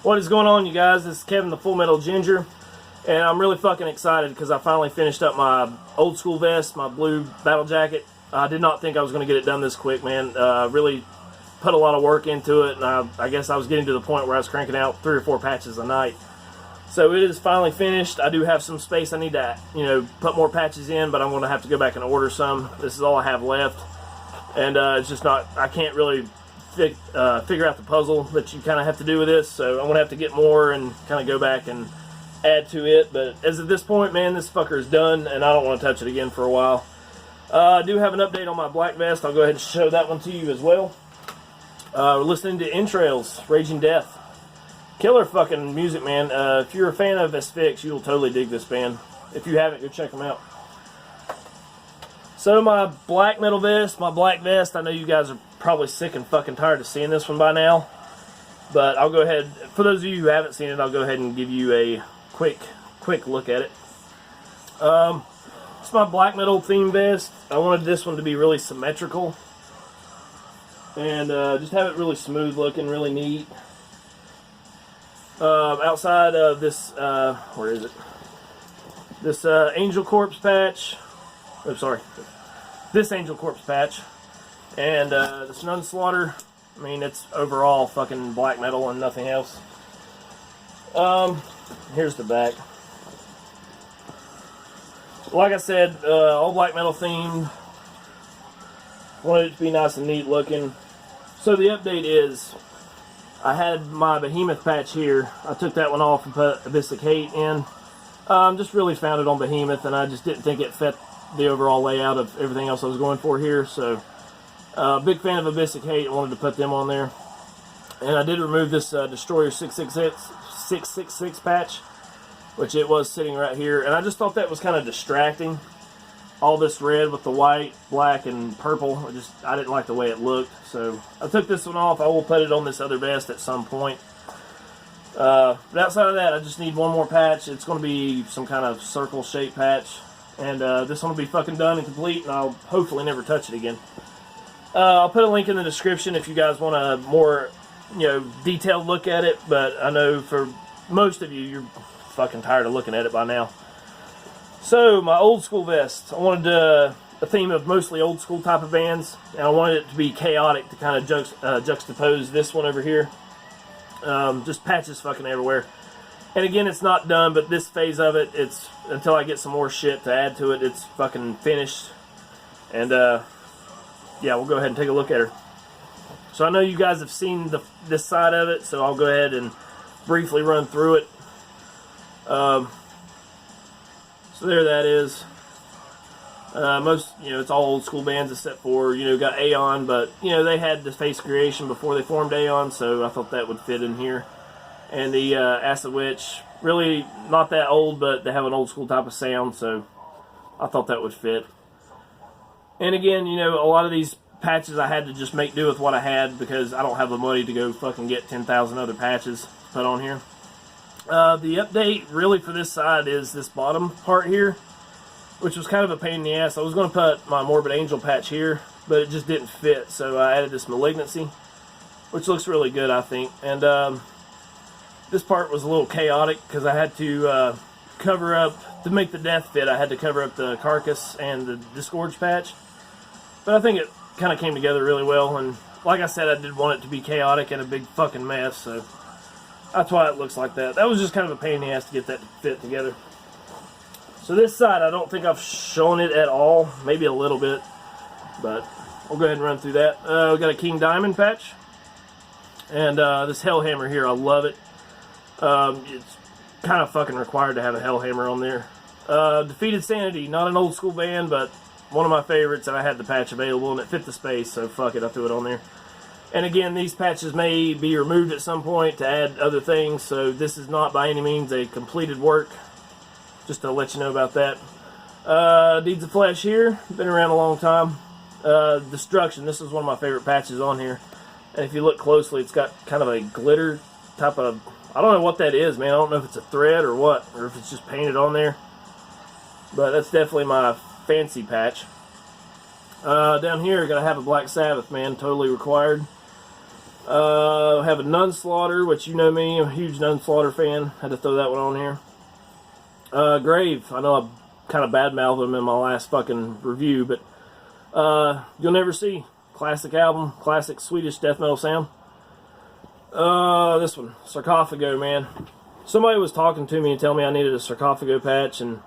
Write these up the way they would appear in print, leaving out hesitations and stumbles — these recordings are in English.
What is going on, you guys? This is Kevin the Full Metal Ginger, and I'm really fucking excited because I finally finished up my old school vest, my blue battle jacket. I did not think I was going to get it done this quick, man. Really put a lot of work into it, and I guess I was getting to the point where I was cranking out 3 or 4 patches a night. So it is finally finished. I do have some space I need to, put more patches in, but I'm going to have to go back and order some. This is all I have left, and it's just not, I can't really figure out the puzzle that you kind of have to do with this, so I'm going to have to get more and kind of go back and add to it. But as of this point, man, this fucker is done, and I don't want to touch it again for a while. I do have an update on my black vest. I'll go ahead and show that one to you as well. We're listening to Entrails-Raging Death. Killer fucking music, man. If you're a fan of Asphyx, you'll totally dig this band. If you haven't, go check them out. So my black metal vest, my black vest, I know you guys are probably sick and fucking tired of seeing this one by now. But I'll go ahead, for those of you who haven't seen it, I'll go ahead and give you a quick look at it. It's my black metal theme vest. I wanted this one to be really symmetrical. And just have it really smooth looking, really neat. Outside of this, where is it? This Angel Corpse patch. Oh, sorry. This Angel Corpse patch. And this Nun Slaughter. I mean, it's overall fucking black metal and nothing else. Here's the back. Like I said, all black metal themed. Wanted it to be nice and neat looking. So the update is, I had my Behemoth patch here. I took that one off and put Abyssic Hate in. Just really found it on Behemoth, and I just didn't think it fit the overall layout of everything else I was going for here. So, big fan of Abyssic Hate. I wanted to put them on there. And I did remove this Destroyer 666 patch, which it was sitting right here. And I just thought that was kind of distracting. All this red with the white, black, and purple. I didn't like the way it looked. So I took this one off. I will put it on this other vest at some point. But outside of that, I just need one more patch. It's going to be some kind of circle shape patch. And this one will be fucking done and complete, and I'll hopefully never touch it again. I'll put a link in the description if you guys want a more, detailed look at it. But I know for most of you, you're fucking tired of looking at it by now. So, my old school vest. I wanted a theme of mostly old school type of bands, and I wanted it to be chaotic to kind of juxtapose this one over here. Just patches fucking everywhere. And again, it's not done, but this phase of it, it's until I get some more shit to add to it, it's fucking finished. And, yeah, we'll go ahead and take a look at her. So I know you guys have seen this side of it, so I'll go ahead and briefly run through it. So there that is. Most, it's all old school bands except for, got Aeon, but, they had the face creation before they formed Aeon, so I thought that would fit in here. And the Acid Witch, really not that old, but they have an old school type of sound, so I thought that would fit. And again, a lot of these patches I had to just make do with what I had because I don't have the money to go fucking get 10,000 other patches to put on here. The update really for this side is this bottom part here, which was kind of a pain in the ass. I was going to put my Morbid Angel patch here, but it just didn't fit, so I added this Malignancy, which looks really good, I think. And this part was a little chaotic because I had to cover up, to make the death fit, I had to cover up the Carcass and the Disgorge patch. But I think it kind of came together really well, and like I said, I did want it to be chaotic and a big fucking mess, so that's why it looks like that. That was just kind of a pain in the ass to get that to fit together. So this side, I don't think I've shown it at all. Maybe a little bit. But we'll go ahead and run through that. We've got a King Diamond patch. And this Hellhammer here, I love it. It's kind of fucking required to have a Hellhammer on there. Defeated Sanity, not an old school band, but one of my favorites. And I had the patch available and it fit the space. So fuck it, I threw it on there. And again, these patches may be removed at some point to add other things, so this is not by any means a completed work, just to let you know about that. Deeds of Flesh here, been around a long time. Destruction, this is one of my favorite patches on here. And if you look closely, it's got kind of a glitter type of, I don't know what that is, man. I don't know if it's a thread or what, or if it's just painted on there. But that's definitely my fancy patch. Down here, gonna have a Black Sabbath, man, totally required. Have a Nunslaughter, which you know me, I'm a huge Nunslaughter fan. Had to throw that one on here. Grave, I know I kind of badmouthed them in my last fucking review, but You'll Never See. Classic album, classic Swedish death metal sound. This one, Sarcophago, man. Somebody was talking to me and telling me I needed a Sarcophago patch, and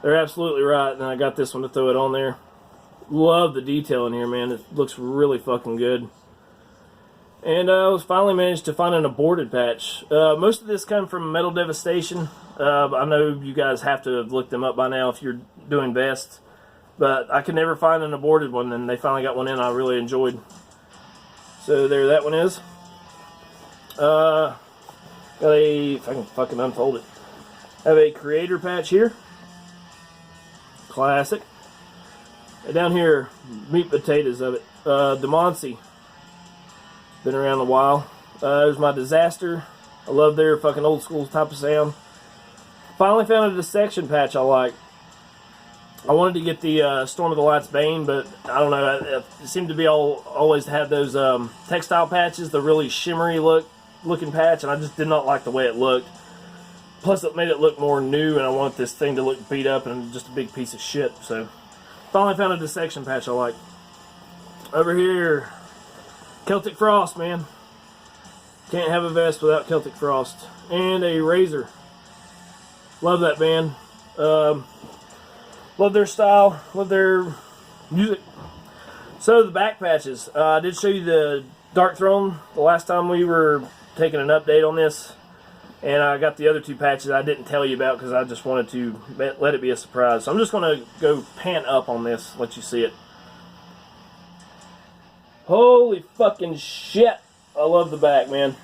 they're absolutely right, and I got this one to throw it on there. Love the detail in here, man. It looks really fucking good. And I finally managed to find an aborted patch. Most of this come from Metal Devastation. I know you guys have to have looked them up by now if you're doing vests. But I could never find an aborted one, and they finally got one in I really enjoyed. So there that one is. Got a, if I can fucking unfold it, have a Creator patch here. Classic. And down here, meat potatoes of it. Demoncy. Been around a while. There's my Disaster. I love their fucking old school type of sound. Finally found a Dissection patch I like. I wanted to get the Storm of the Light's Bane, but I don't know. It seemed to be always have those textile patches, the really shimmery looking patch, and I just did not like the way it looked. Plus, it made it look more new, and I want this thing to look beat up and just a big piece of shit. So, finally found a Dissection patch I like. Over here, Celtic Frost, man. Can't have a vest without Celtic Frost. And a Razor. Love that band. Love their style. Love their music. So, the back patches. I did show you the Dark Throne the last time we were taking an update on this. And I got the other two patches I didn't tell you about because I just wanted to let it be a surprise. So I'm just going to go pan up on this, let you see it. Holy fucking shit. I love the back, man.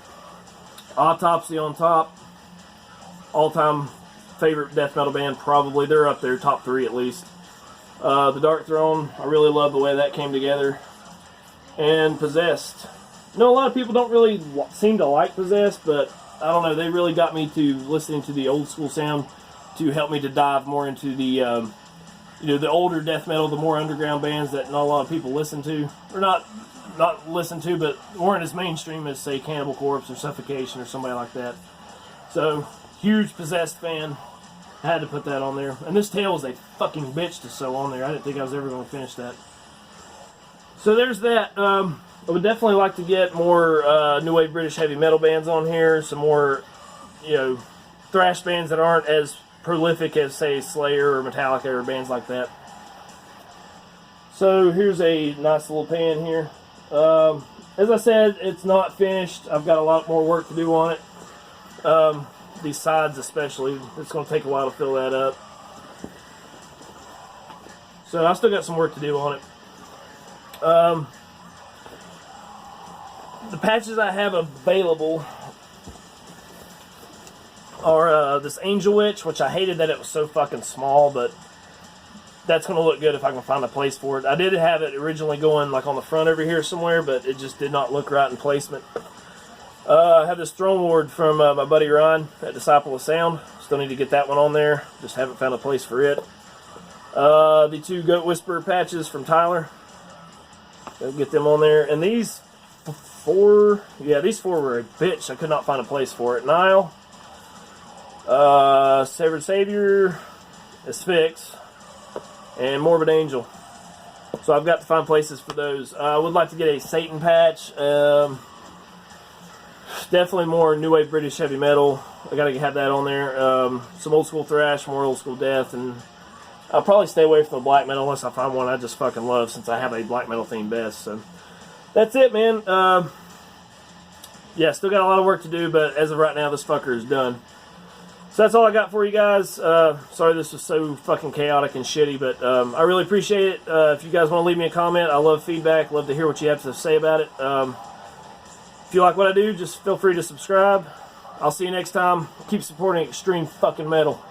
Autopsy on top. All-time favorite death metal band, probably. They're up there, top 3 at least. The Dark Throne, I really love the way that came together. And Possessed. You know, a lot of people don't really seem to like Possessed, but I don't know, they really got me to listening to the old school sound to help me to dive more into the, you know, the older death metal, the more underground bands that not a lot of people listen to. Or not listen to, but weren't as mainstream as, say, Cannibal Corpse or Suffocation or somebody like that. So, huge Possessed fan. I had to put that on there. And this tail was a fucking bitch to sew on there. I didn't think I was ever going to finish that. So there's that. I would definitely like to get more new wave British heavy metal bands on here. Some more, you know, thrash bands that aren't as prolific as, say, Slayer or Metallica or bands like that. So here's a nice little pan here. As I said, it's not finished. I've got a lot more work to do on it. These sides especially. It's going to take a while to fill that up. So I still got some work to do on it. The patches I have available are this Angel Witch, which I hated that it was so fucking small, but that's going to look good if I can find a place for it. I did have it originally going like on the front over here somewhere, but it just did not look right in placement. I have this Throne Lord from my buddy Ryan at Disciple of Sound. Still need to get that one on there. Just haven't found a place for it. The two Goat Whisperer patches from Tyler. Gotta get them on there. And these these four were a bitch. I could not find a place for it. Nile, Severed Savior, Asphyx, and Morbid Angel. So I've got to find places for those. I would like to get a Satan patch. Definitely more new wave British heavy metal. I gotta have that on there. Some old school thrash, more old school death, and I'll probably stay away from the black metal unless I find one I just fucking love, since I have a black metal themed vest. So that's it, man. Yeah, still got a lot of work to do, but as of right now, this fucker is done. So that's all I got for you guys. Sorry this was so fucking chaotic and shitty, but I really appreciate it. If you guys want to leave me a comment, I love feedback. Love to hear what you have to say about it. If you like what I do, just feel free to subscribe. I'll see you next time. Keep supporting extreme fucking metal.